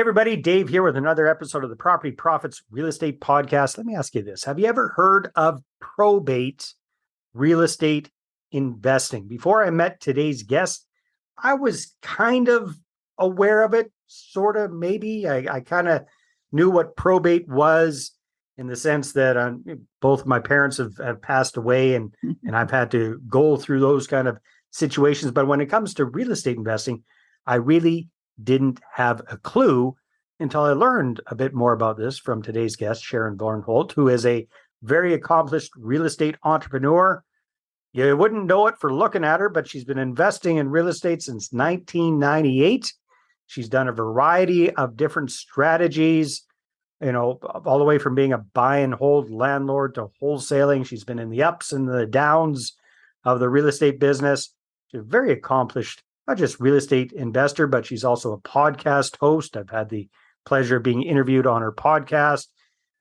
Hey, everybody, Dave here with another episode of the Property Profits Real Estate Podcast. Let me ask you this. Have you ever heard of probate real estate investing? Before I met today's guest, I was kind of aware of it, sort of, maybe. I kind of knew what probate was in the sense that both my parents have passed away and I've had to go through those kind of situations. But when it comes to real estate investing, I really didn't have a clue until I learned a bit more about this from today's guest, Sharon Vornholt, who is a very accomplished real estate entrepreneur. You wouldn't know it for looking at her, but she's been investing in real estate since 1998. She's done a variety of different strategies, all the way from being a buy and hold landlord to wholesaling. She's been in the ups and the downs of the real estate business. She's a very accomplished, not just real estate investor, but she's also a podcast host. I've had the pleasure of being interviewed on her podcast.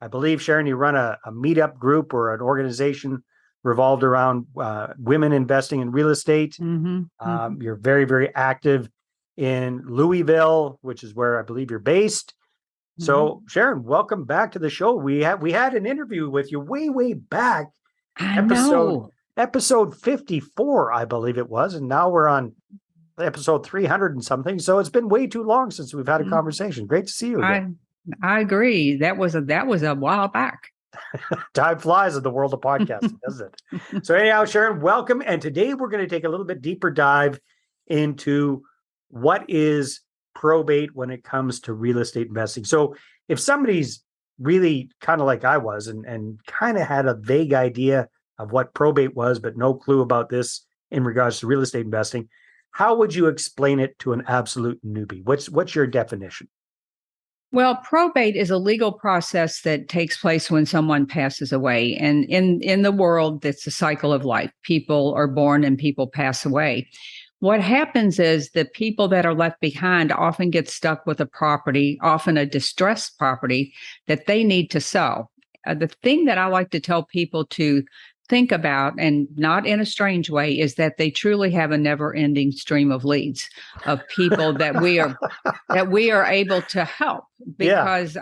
I believe, Sharon, you run a meetup group or an organization revolved around women investing in real estate. You're very, very active in Louisville, which is where I believe you're based. So, Sharon, welcome back to the show. We had an interview with you way back. Episode 54, I believe it was, and now we're on episode 300 and something. So it's been way too long since we've had a conversation. Great to see you again. I agree. That was a while back. Time flies in the world of podcasting, doesn't it? So anyhow, Sharon, welcome. And today we're going to take a little bit deeper dive into what is probate when it comes to real estate investing. So if somebody's really kind of like I was and kind of had a vague idea of what probate was, but no clue about this in regards to real estate investing, how would you explain it to an absolute newbie? What's your definition? Well, probate is a legal process that takes place when someone passes away. And in the world, it's a cycle of life. People are born and people pass away. What happens is the people that are left behind often get stuck with a property, often a distressed property that they need to sell. The thing that I like to tell people to think about, and not in a strange way, is that they truly have a never-ending stream of leads of people that we are able to help because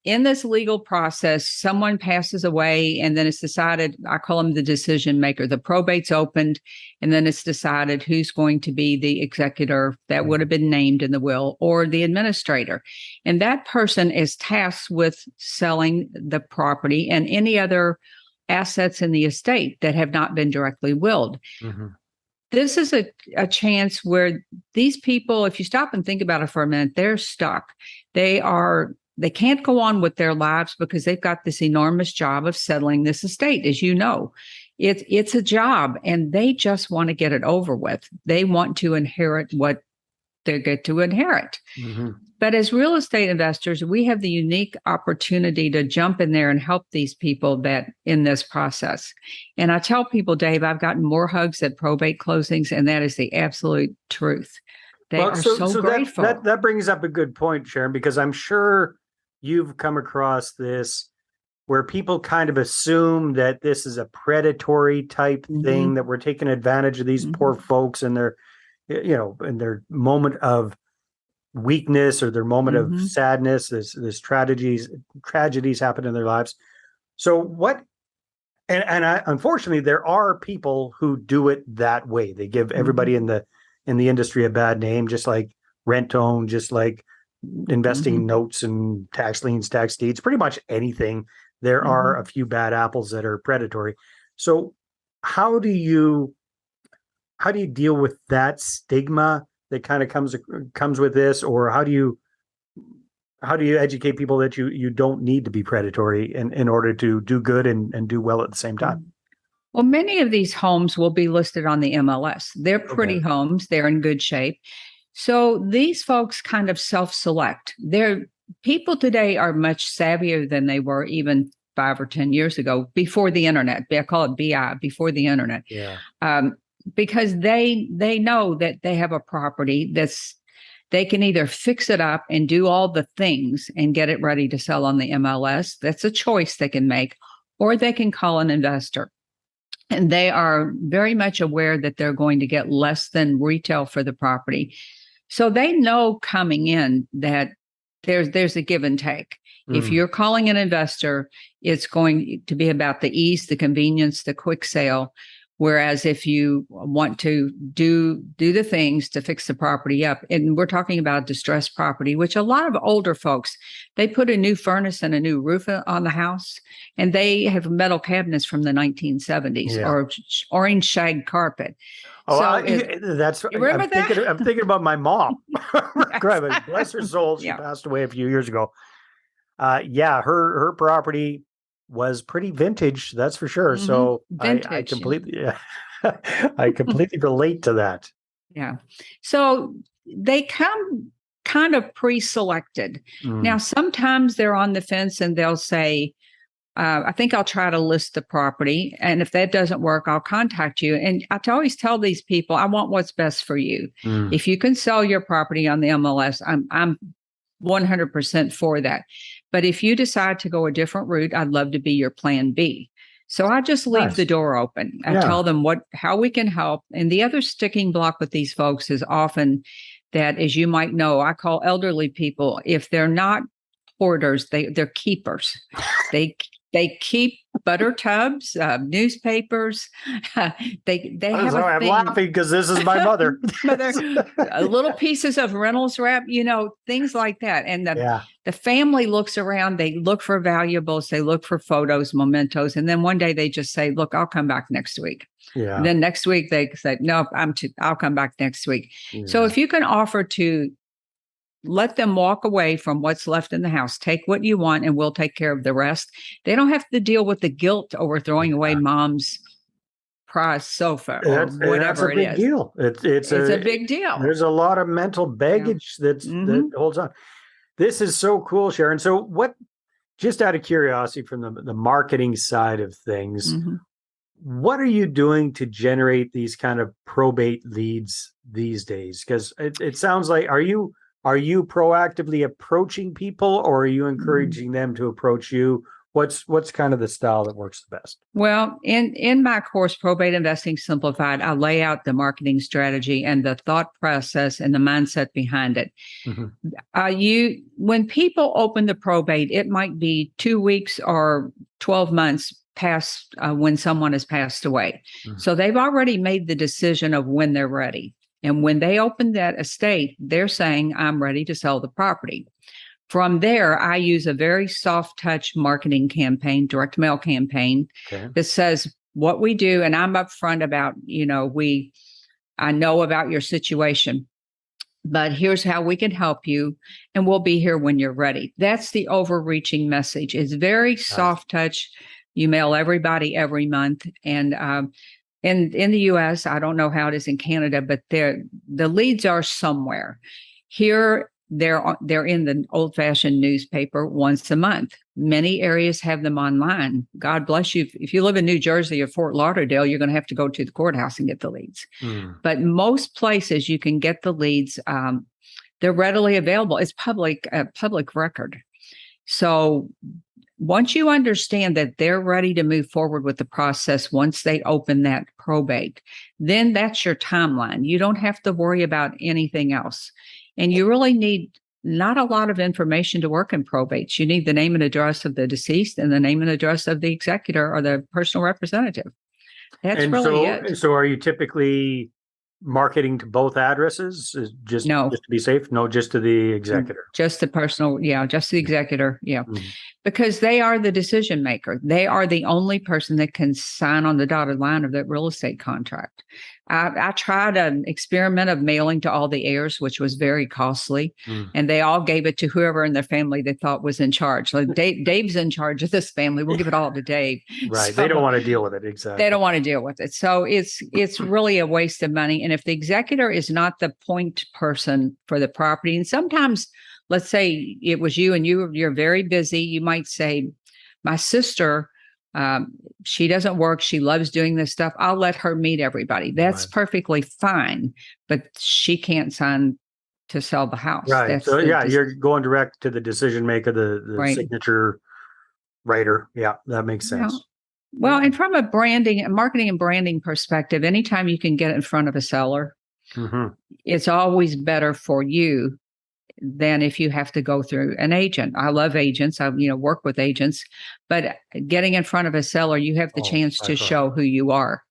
in this legal process, someone passes away and then it's decided, I call them the decision maker. The probate's opened and then it's decided who's going to be the executor that would have been named in the will or the administrator. And that person is tasked with selling the property and any other assets in the estate that have not been directly willed. This is a chance where these people, if you stop and think about it for a minute, they're stuck. They can't go on with their lives because they've got this enormous job of settling this estate. As you know, it's a job and they just want to get it over with. They want to inherit what they get to inherit. But as real estate investors, we have the unique opportunity to jump in there and help these people that in this process. And I tell people, Dave, I've gotten more hugs at probate closings, and that is the absolute truth. They are so grateful. That brings up a good point, Sharon, because I'm sure you've come across this where people kind of assume that this is a predatory type thing, that we're taking advantage of these poor folks and their, in their moment of weakness or their moment of sadness. There's tragedies happen in their lives. So what? And unfortunately, there are people who do it that way. They give everybody in the industry a bad name, just like rent own, just like investing notes and tax liens, tax deeds, pretty much anything. There are a few bad apples that are predatory. So how do you deal with that stigma that kind of comes with this, or how do you educate people that you don't need to be predatory in order to do good and do well at the same time? Well, many of these homes will be listed on the MLS. They're pretty homes. They're in good shape. So these folks kind of self-select. People today are much savvier than they were even 5 or 10 years ago, before the internet. I call it BI, before the internet. Because they know that they have a property they can either fix it up and do all the things and get it ready to sell on the MLS. That's a choice they can make, or they can call an investor. And they are very much aware that they're going to get less than retail for the property. So they know coming in that there's a give and take. If you're calling an investor, it's going to be about the ease, the convenience, the quick sale. Whereas if you want to do the things to fix the property up, and we're talking about distressed property, which a lot of older folks, they put a new furnace and a new roof on the house, and they have metal cabinets from the 1970s or orange shag carpet. Oh, So remember that? I'm thinking about my mom. Bless her soul, she passed away a few years ago. Her property was pretty vintage, that's for sure. Mm-hmm. So I completely I completely relate to that. Yeah. So they come kind of pre-selected. Now, sometimes they're on the fence and they'll say, I think I'll try to list the property. And if that doesn't work, I'll contact you. And I always tell these people, I want what's best for you. If you can sell your property on the MLS, I'm 100% for that. But if you decide to go a different route, I'd love to be your plan B. So I just leave the door open. I tell them how we can help. And the other sticking block with these folks is often that, as you might know, I call elderly people, if they're not hoarders, they're keepers. They keep butter tubs, newspapers. They have. Sorry, I'm laughing because this is my mother. Little pieces of Reynolds wrap, things like that. And the family looks around. They look for valuables. They look for photos, mementos, and then one day they just say, "Look, I'll come back next week." Yeah. And then next week they say, "No, I'll come back next week." Yeah. So if you can offer to let them walk away from what's left in the house, take what you want, and we'll take care of the rest. They don't have to deal with the guilt over throwing away mom's prize sofa or whatever it is. Deal. It's a big deal. There's a lot of mental baggage that holds on. This is so cool, Sharon. So just out of curiosity from the marketing side of things, what are you doing to generate these kind of probate leads these days? Because it sounds like, are you proactively approaching people, or are you encouraging them to approach you? What's kind of the style that works the best? Well, in my course, Probate Investing Simplified, I lay out the marketing strategy and the thought process and the mindset behind it. When people open the probate, it might be 2 weeks or 12 months past when someone has passed away. So they've already made the decision of when they're ready. And when they open that estate, they're saying, I'm ready to sell the property. From there, I use a very soft touch marketing campaign, direct mail campaign that says what we do. And I'm upfront about, I know about your situation, but here's how we can help you. And we'll be here when you're ready. That's the overreaching message. It's very soft touch. You mail everybody every month. And, in the U.S., I don't know how it is in Canada, but the leads are somewhere. Here, they're in the old-fashioned newspaper once a month. Many areas have them online. God bless you. If you live in New Jersey or Fort Lauderdale, you're going to have to go to the courthouse and get the leads. But most places you can get the leads. They're readily available. It's public record. So once you understand that they're ready to move forward with the process, once they open that probate, then that's your timeline. You don't have to worry about anything else. And you really need not a lot of information to work in probates. You need the name and address of the deceased and the name and address of the executor or the personal representative. That's really it. So are you typically marketing to both addresses just to be safe? No, just to the executor. Just the personal, just the executor, because they are the decision maker. They are the only person that can sign on the dotted line of that real estate contract. I tried an experiment of mailing to all the heirs, which was very costly, and they all gave it to whoever in their family they thought was in charge. So Dave's in charge of this family. We'll give it all to Dave. Right. So they don't want to deal with it. Exactly. They don't want to deal with it. So it's really a waste of money. And if the executor is not the point person for the property, and sometimes, let's say it was you and you're very busy, you might say, my sister, she doesn't work. She loves doing this stuff. I'll let her meet everybody. That's perfectly fine, but she can't sign to sell the house. Right. So you're going direct to the decision maker, the signature writer. Yeah, that makes sense. Well, and from a marketing and branding perspective, anytime you can get in front of a seller, Mhm. It's always better for you than if you have to go through an agent. I love agents. I work with agents, but getting in front of a seller, you have the Oh, chance by to far. show who you are.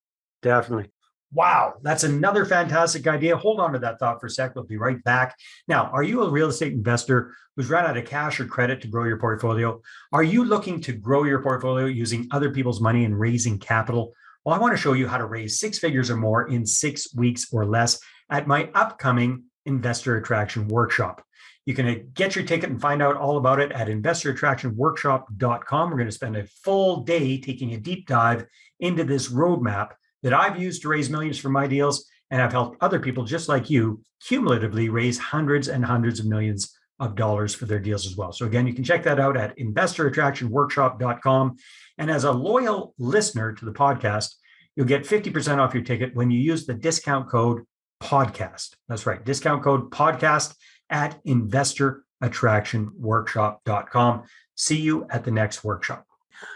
Definitely. Wow, that's another fantastic idea. Hold on to that thought for a sec. We'll be right back. Now, are you a real estate investor who's run out of cash or credit to grow your portfolio? Are you looking to grow your portfolio using other people's money and raising capital? Well, I want to show you how to raise six figures or more in 6 weeks or less at my upcoming Investor Attraction Workshop. You can get your ticket and find out all about it at investorattractionworkshop.com. We're going to spend a full day taking a deep dive into this roadmap that I've used to raise millions for my deals, and I've helped other people just like you cumulatively raise hundreds and hundreds of millions of dollars for their deals as well. So again, you can check that out at investorattractionworkshop.com. And as a loyal listener to the podcast, you'll get 50% off your ticket when you use the discount code podcast. That's right, discount code podcast at investorattractionworkshop.com. See you at the next workshop.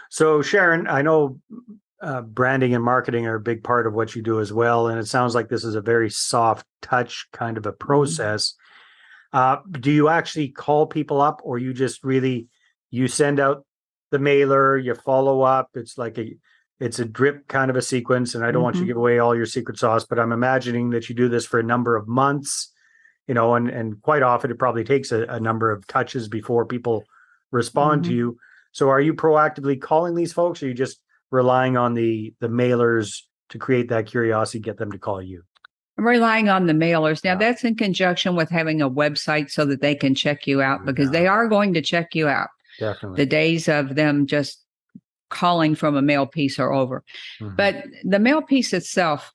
So Sharon, I know branding and marketing are a big part of what you do as well. And it sounds like this is a very soft touch kind of a process. Do you actually call people up, or you just really, you send out the mailer, you follow up? It's a drip kind of a sequence. And I don't want you to give away all your secret sauce, but I'm imagining that you do this for a number of months, and quite often it probably takes a number of touches before people respond to you. So are you proactively calling these folks, or are you just relying on the mailers to create that curiosity, get them to call you? I'm relying on the mailers. Now, that's in conjunction with having a website so that they can check you out, because they are going to check you out. Definitely. The days of them just calling from a mail piece are over. But the mail piece itself,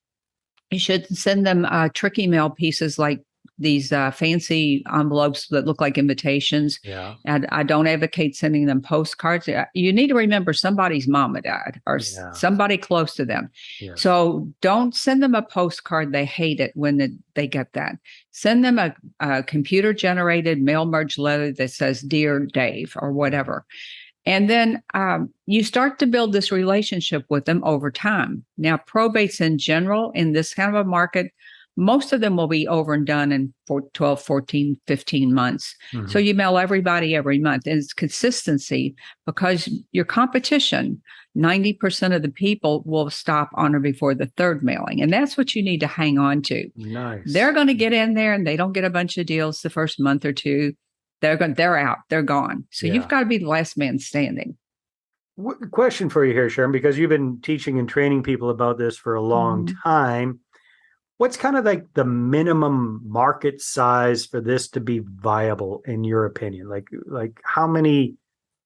you should send them tricky mail pieces like these fancy envelopes that look like invitations. Yeah. And I don't advocate sending them postcards. You need to remember somebody's mama died, or somebody close to them. Yes. So don't send them a postcard. They hate it when they get that. Send them a computer generated mail merge letter that says, "Dear Dave," or whatever. And then you start to build this relationship with them over time. Now, probates in general, in this kind of a market, most of them will be over and done in 12, 14, 15 months. So you mail everybody every month. And it's consistency, because your competition, 90% of the people will stop on or before the third mailing. And that's what you need to hang on to. Nice. They're going to get in there and they don't get a bunch of deals the first month or two. They're out. They're gone. So you've got to be the last man standing. Question for you here, Sharon, because you've been teaching and training people about this for a long time. What's kind of like the minimum market size for this to be viable, in your opinion? Like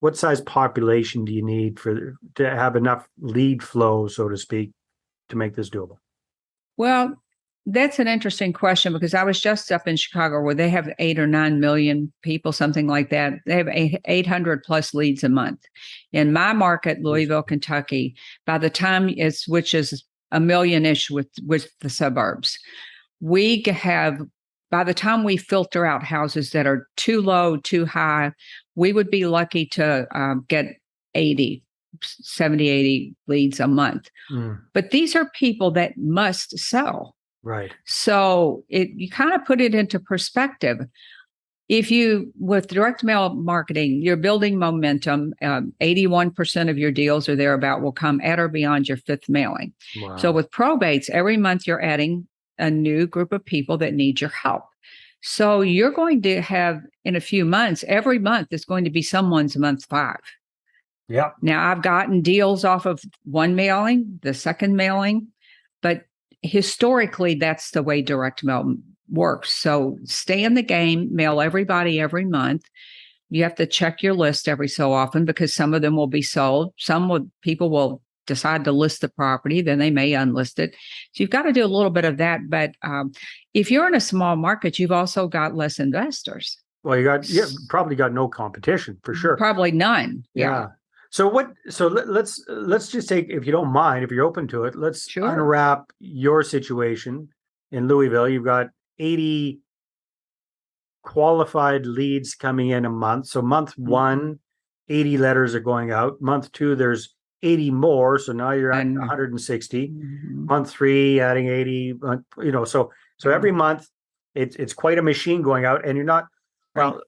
what size population do you need to have enough lead flow, so to speak, to make this doable? Well, that's an interesting question, because I was just up in Chicago where they have 8 or 9 million people, something like that. They have 800 plus leads a month. In my market, Louisville, Kentucky, by the time it switches a million-ish with the suburbs, we have, by the time we filter out houses that are too low, too high, we would be lucky to get 70, 80 leads a month. But these are people that must sell. Right. So you kind of put it into perspective. If with direct mail marketing, you're building momentum, 81% of your deals or thereabout will come at or beyond your fifth mailing. Wow. So with probates, every month you're adding a new group of people that need your help. So you're going to have, in a few months, every month is going to be someone's month 5. Yeah. Now, I've gotten deals off of one mailing, the second mailing, but historically, that's the way direct mail works. So stay in the game, mail everybody every month. You have to check your list every so often, because some of them will be sold. People will decide to list the property, then they may unlist it. So you've got to do a little bit of that. But if you're in a small market, you've also got less investors. Well, you probably got no competition for sure. Probably none. Yeah. So let's just take, if you don't mind, if you're open to it, let's unwrap your situation in Louisville. You've got 80 qualified leads coming in a month. So month 1, 80 letters are going out. Month 2, there's 80 more. So now you're at 160. Month 3, adding 80. So So every month, it's quite a machine going out, and you're not well. Right.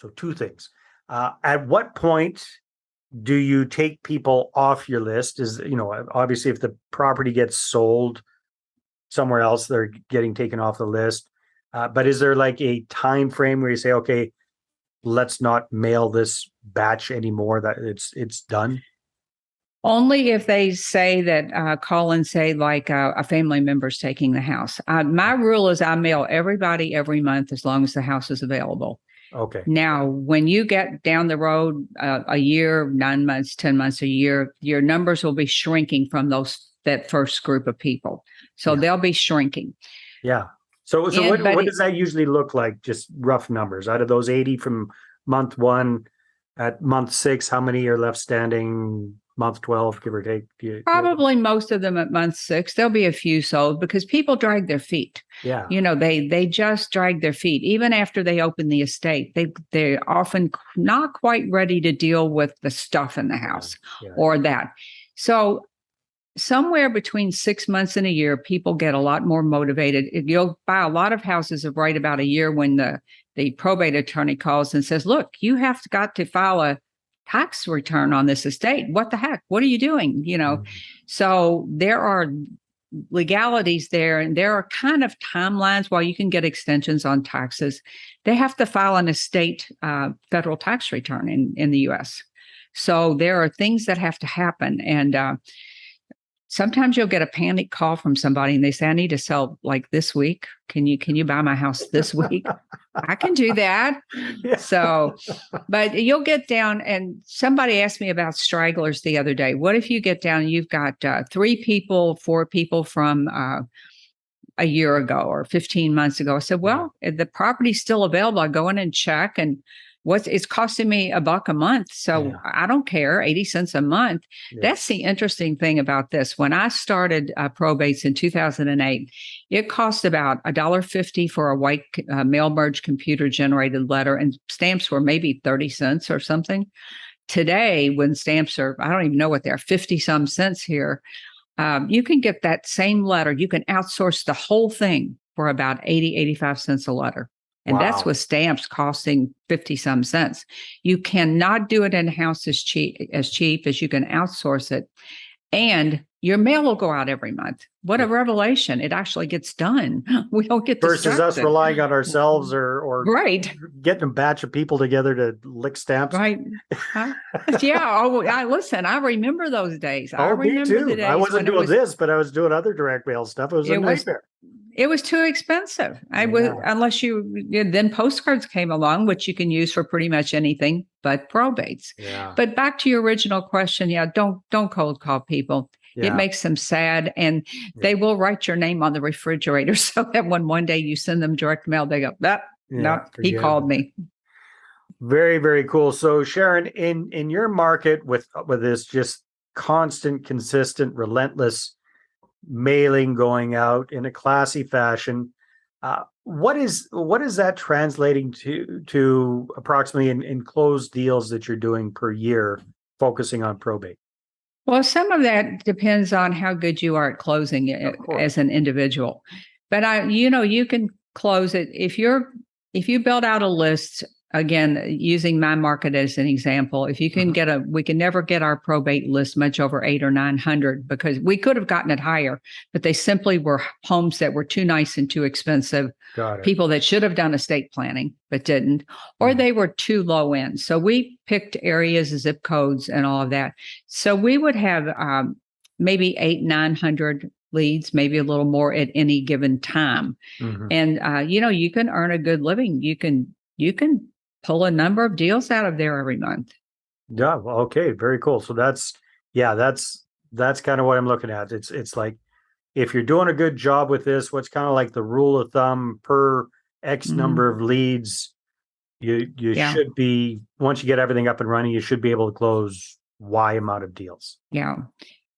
So two things. At what point do you take people off your list? Is, obviously if the property gets sold somewhere else, they're getting taken off the list. But is there like a time frame where you say, okay, let's not mail this batch anymore, that it's done? Only if they say that, call and say like a family member's taking the house. My rule is I mail everybody every month as long as the house is available. Okay. Now, when you get down the road a year, 9 months, 10 months, a year, your numbers will be shrinking from that first group of people. So they'll be shrinking. Yeah. So what does that usually look like? Just rough numbers. Out of those 80 from month 1, at month 6, how many are left standing? Month 12, give or take? Probably most of them at month 6. There'll be a few sold because people drag their feet. Yeah. They just drag their feet. Even after they open the estate, they're often not quite ready to deal with the stuff in the house or that. So somewhere between 6 months and a year, people get a lot more motivated. You'll buy a lot of houses of right about a year when the probate attorney calls and says, look, you have got to file a tax return on this estate. What the heck? What are you doing? So there are legalities there, and there are kind of timelines. While you can get extensions on taxes, they have to file an estate federal tax return in the U.S. So there are things that have to happen. And sometimes you'll get a panic call from somebody and they say, I need to sell like this week. Can you buy my house this week? I can do that. Yeah. So, but you'll get down, and somebody asked me about stragglers the other day. What if you get down and you've got 3 people, 4 people from a year ago or 15 months ago? I said, well, if the property's still available, I go in and check, and it's costing me $1 a month. So I don't care, 80 cents a month. Yeah. That's the interesting thing about this. When I started probates in 2008, it cost about $1.50 for a white mail merge computer generated letter, and stamps were maybe 30 cents or something. Today, when stamps are, I don't even know what they're, 50 some cents here, you can get that same letter. You can outsource the whole thing for about 80, 85 cents a letter. And that's with stamps costing 50 some cents. You cannot do it in-house as cheap as you can outsource it. And your mail will go out every month. What a revelation. It actually gets done. We don't get versus us relying on ourselves or right. getting a batch of people together to lick stamps. Right. Yeah. Listen, I remember those days. I remember me too. The days I wasn't doing this, but I was doing other direct mail stuff. It was a nightmare. It was too expensive. Unless then postcards came along, which you can use for pretty much anything but probates. Yeah. But back to your original question, don't cold call people. Yeah. It makes them sad, and they will write your name on the refrigerator so that when one day you send them direct mail, they go, no, he called me. Very, very cool. So Sharon, in your market with this just constant, consistent, relentless mailing going out in a classy fashion, what is that translating to approximately in closed deals that you're doing per year, focusing on probate? Well, some of that depends on how good you are at closing it as an individual. But you can close it if you build out a list. Again, using my market as an example, if you can we can never get our probate list much over 800 or 900 because we could have gotten it higher, but they simply were homes that were too nice and too expensive. People that should have done estate planning but didn't, or they were too low end. So we picked areas, zip codes, and all of that. So we would have maybe 800-900 leads, maybe a little more at any given time. And you can earn a good living. You can pull a number of deals out of there every month. Yeah. Well, okay. Very cool. So that's kind of what I'm looking at. It's like, if you're doing a good job with this, what's kind of like the rule of thumb per X number of leads, you should be, once you get everything up and running, you should be able to close Y amount of deals. Yeah.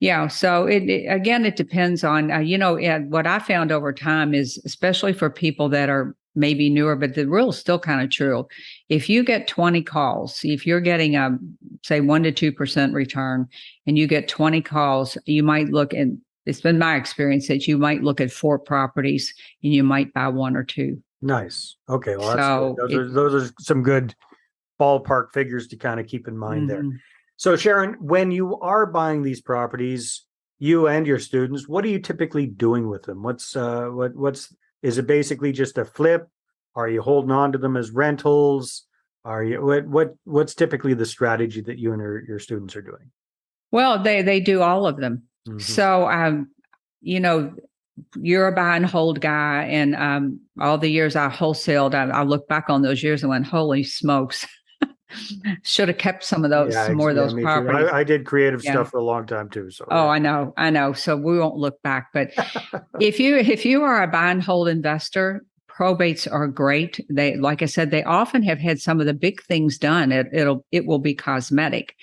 Yeah. So it depends on, what I found over time is, especially for people that are maybe newer, but the rule is still kind of true. If you get 20 calls, if you're getting say 1% to 2% return, and you get 20 calls, you might look, and it's been my experience that you might look at 4 properties and you might buy 1 or 2. Nice. Okay. Well, that's So good. Those are some good ballpark figures to kind of keep in mind there. So Sharon, when you are buying these properties, you and your students, what are you typically doing with them? Is it basically just a flip? Are you holding on to them as rentals? What's typically the strategy that you and your students are doing? Well, they do all of them. So, you're a buy and hold guy, and all the years I wholesaled, I look back on those years and went, holy smokes, should have kept some of those, more of those properties. I did creative stuff for a long time too. So I know. So we won't look back. But if you are a buy and hold investor, probates are great. They, like I said, they often have had some of the big things done. It will be cosmetic.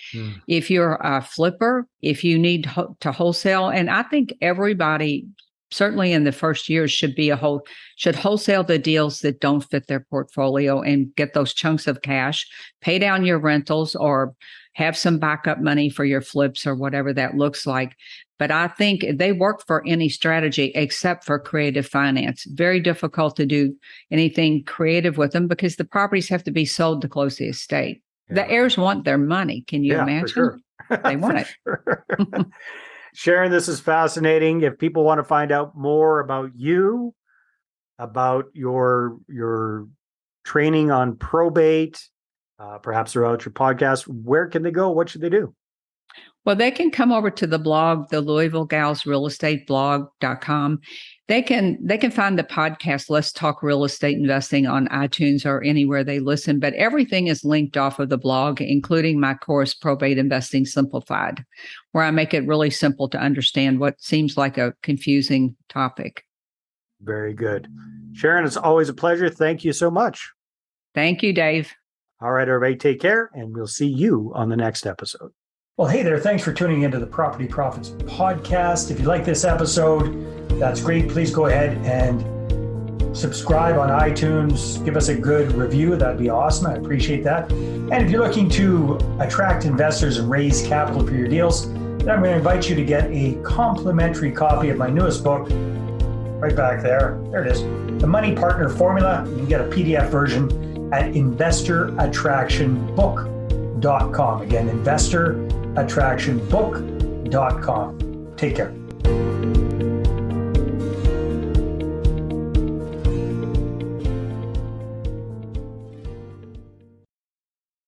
If you're a flipper, if you need to wholesale, and I think everybody, certainly in the first years, should wholesale the deals that don't fit their portfolio and get those chunks of cash, pay down your rentals, or have some backup money for your flips or whatever that looks like. But I think they work for any strategy except for creative finance. Very difficult to do anything creative with them because the properties have to be sold to close the estate. Yeah. The heirs want their money. Can you imagine? For sure. They want it. Sure. Sharon, this is fascinating. If people want to find out more about you, about your training on probate, perhaps throughout your podcast, where can they go? What should they do? Well, they can come over to the blog, the Louisville Gals Real Estate blog.com. They can find the podcast, Let's Talk Real Estate Investing, on iTunes or anywhere they listen. But everything is linked off of the blog, including my course, Probate Investing Simplified, where I make it really simple to understand what seems like a confusing topic. Very good. Sharon, it's always a pleasure. Thank you so much. Thank you, Dave. All right, everybody, take care, and we'll see you on the next episode. Well, hey there. Thanks for tuning into the Property Profits podcast. If you like this episode, that's great. Please go ahead and subscribe on iTunes. Give us a good review. That'd be awesome. I appreciate that. And if you're looking to attract investors and raise capital for your deals, then I'm going to invite you to get a complimentary copy of my newest book, right back there. There it is. The Money Partner Formula. You can get a PDF version at investorattractionbook.com. Again, investorattractionbook.com. Take care.